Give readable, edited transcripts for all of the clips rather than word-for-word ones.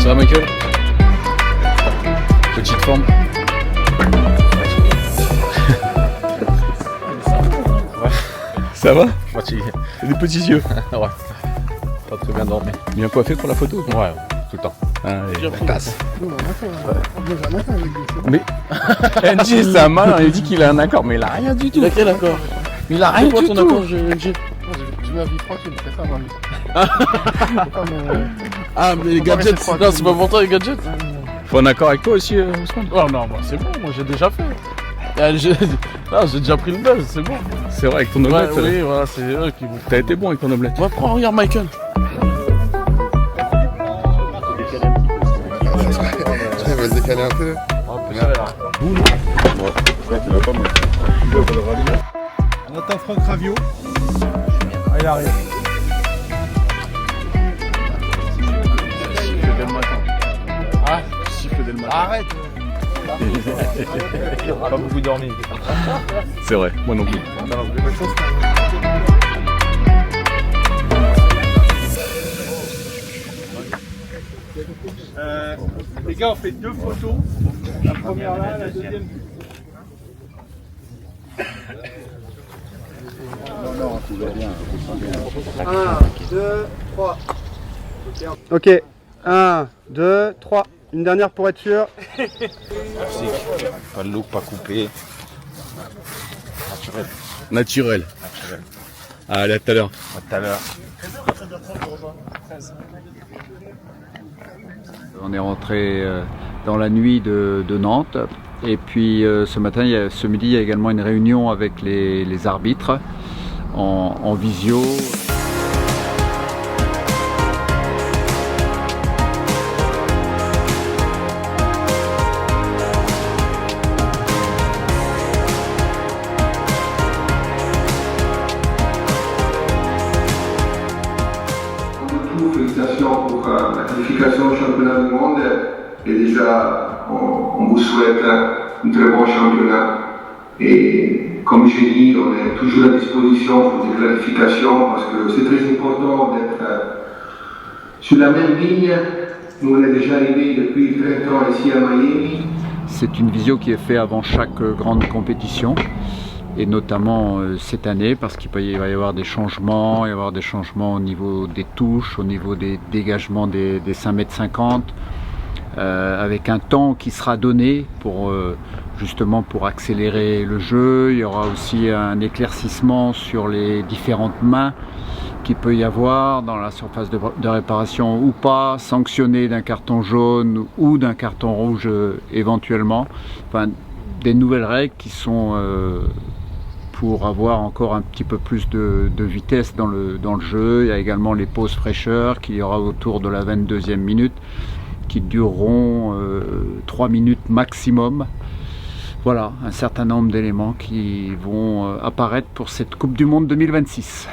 Ça va Michael? Petite forme. Ça va? Fatigué. Des petits yeux. Ouais. Pas très bien dormi. Bien coiffé pour la photo? Ouais, tout le temps. Ah, la classe. Mais NG c'est un malin, il dit qu'il a un accord, mais il a rien du tout. il a quel accord? Il a rien C'est quoi du ton tout. accord, NG? Je vis ma vie tranquille, c'est ça ma vie. Ah, mais les gadgets, non, c'est pas pour toi les gadgets? Faut un accord avec toi aussi, Ousmane? Oh non, moi c'est bon, moi j'ai déjà fait. J'ai déjà pris le buzz, c'est bon. C'est vrai, avec ton Ouais, omelette. oui, voilà, c'est eux qui vont. T'as été bon avec ton omelette. Ouais, prends, regarde Michael. Elle va se décaler un peu. On attend Franck Raviot. Ah, il arrive. Ah, siffle dès le matin. Arrête. Pas beaucoup dormi. C'est vrai, moi non plus. Les gars, on fait 2 photos. La première là, la deuxième. Ok, 1, 2, 3. Une dernière pour être sûr. Pas de look, pas coupé. Naturel. Allez, à tout à l'heure. À tout à l'heure. On est rentré dans la nuit de Nantes et puis ce midi il y a également une réunion avec les arbitres en visio. Félicitations pour la qualification au championnat du monde et déjà on vous souhaite un très bon championnat et comme j'ai dit on est toujours à disposition pour des clarifications parce que c'est très important d'être sur la même ligne. Nous on est déjà arrivés depuis 30 ans ici à Miami. C'est une visio qui est faite avant chaque grande compétition. Et notamment cette année parce qu'il va y avoir des changements, au niveau des touches, au niveau des dégagements des 5,50 m, avec un temps qui sera donné pour justement pour accélérer le jeu. Il y aura aussi un éclaircissement sur les différentes mains qu'il peut y avoir dans la surface de réparation ou pas, sanctionné d'un carton jaune ou d'un carton rouge éventuellement. Enfin, des nouvelles règles qui sont pour avoir encore un petit peu plus de vitesse dans le jeu. Il y a également les pauses fraîcheurs qu'il y aura autour de la 22e minute qui dureront 3 minutes maximum. Voilà, un certain nombre d'éléments qui vont apparaître pour cette Coupe du Monde 2026.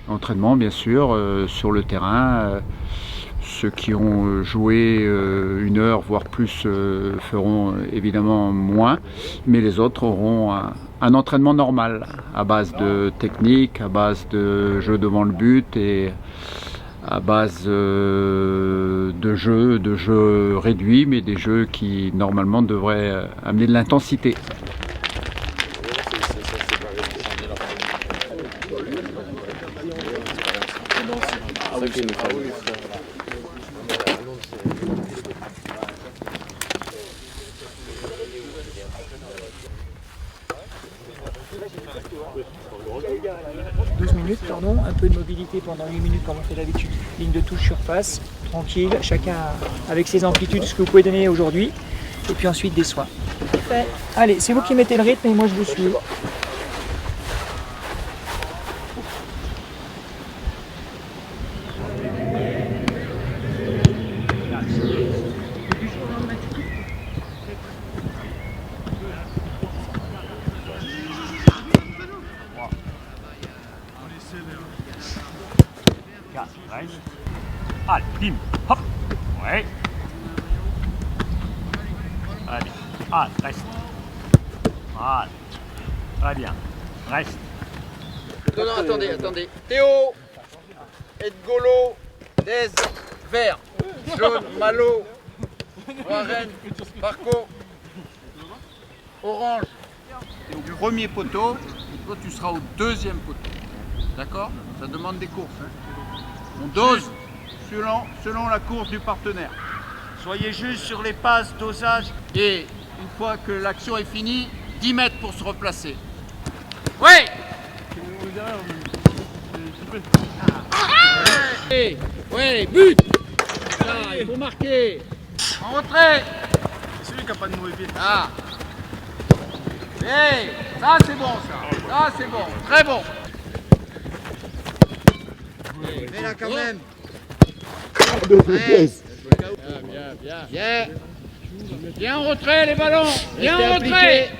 Entraînement, bien sûr, sur le terrain. Ceux qui ont joué 1 heure, voire plus, feront évidemment moins, mais les autres auront un entraînement normal, à base de technique, à base de jeu devant le but et à base de jeux réduits, mais des jeux qui normalement devraient amener de l'intensité. Minutes, pardon, un peu de mobilité pendant 8 minutes comme on fait d'habitude, ligne de touche surface, tranquille, chacun avec ses amplitudes, ce que vous pouvez donner aujourd'hui, et puis ensuite des soins. Allez, c'est vous qui mettez le rythme et moi je vous suis. Allez, bim, hop, ouais. Allez, allez, reste. Allez, très bien, reste. Non, non, attendez. Théo, Edgolo, Dez, vert, jaune, Malo, Warren, Marco, orange. T'es au premier poteau, et toi tu seras au deuxième poteau. D'accord? Ça demande des courses. Hein. On dose selon la course du partenaire. Soyez juste sur les passes, dosage. Et une fois que l'action est finie, 10 mètres pour se replacer. Oui! Oui, but! Ça, il faut marquer. En retrait. C'est celui qui n'a pas de mauvais pied. Ah. Hey, ça c'est bon ça. Ça c'est bon. Très bon. Mais là quand même. Ouais. Bien. Bien en retrait les ballons. Bien en retrait.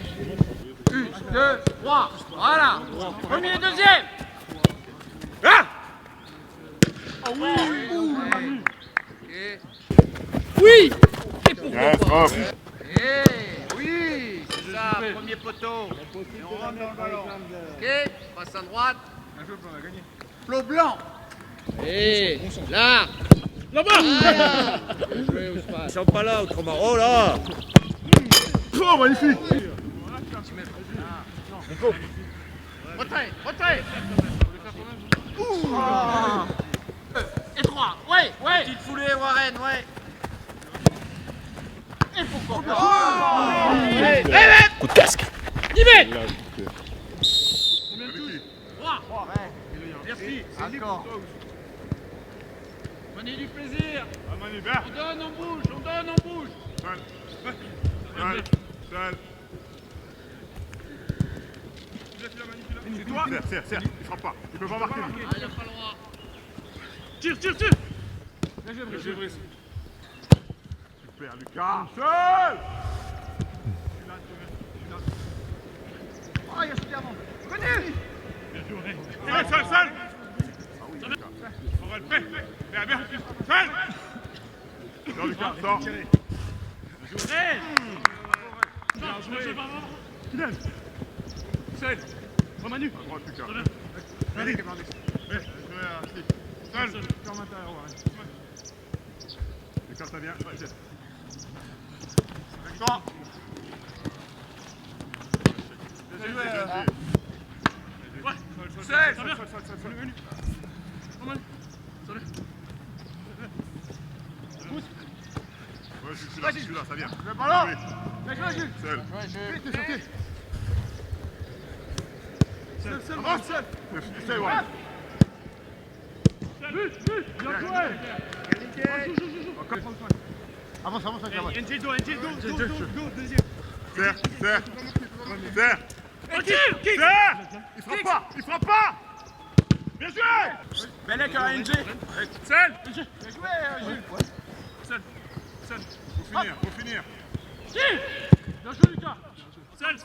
1, 2, 3. Voilà. Premier, deuxième. Ah. Oh oui. Oui. Et pourquoi pas. Oui, c'est ça, premier poteau. Et on rentre dans le ballon. Ok, passe à droite. Flot blanc. Et là. Là-bas. Ils sont pas là autrement. Oh là. Oh, magnifique. Retrait. Étroit. Ouais. Petite foulée, Warren, ouais. Et pourquoi pas. Coup de casque. 10 mètres. Merci. Encore. Prenez du plaisir. On donne, on bouge. C'est toi. Serre. Il frappe pas. Il peut pas marquer. Il n'a pas le droit. Tire. Léger, Brice. Super, Lucas. Seul. Oh, il y a celui avant. Venez. Seul. On va le faire. Bien. Seul. Non, Lucas, sors. Seul. Manu. À droite, Lucas. Allez. Seul. Ferme l'intérieur, Warren. Lucas, ça vient. Victoire. Seul. Ouais, je suis là, ça vient. Le ballon. Seul. Seul. Avance. Seul, ouais. But. Bien joué. Avance, Avance. NG, go, deuxième. Serre. Kick. Il frappe pas. Bien joué. Belek à NG. Seul. Bien joué, Jules. Seul. Faut finir. Bien joué, Lucas. Seul.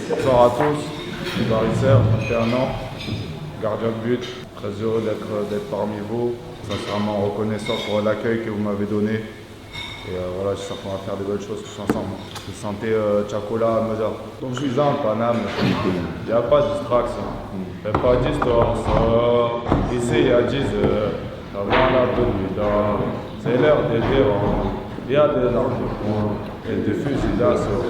Bonsoir à tous, je suis Barisser, 21 ans, gardien de but, très heureux d'être parmi vous, sincèrement reconnaissant pour l'accueil que vous m'avez donné. Et voilà, j'espère qu'on va faire de belles choses tous ensemble. Je sentais Chakola, Mozart. Donc je suis un Paname, il n'y a pas de distraction, il n'y a pas d'histoire. Ici il y a 10 heures, avant la tenue c'est l'heure des vérans, il y a des larmes de poing et des fusils d'assaut.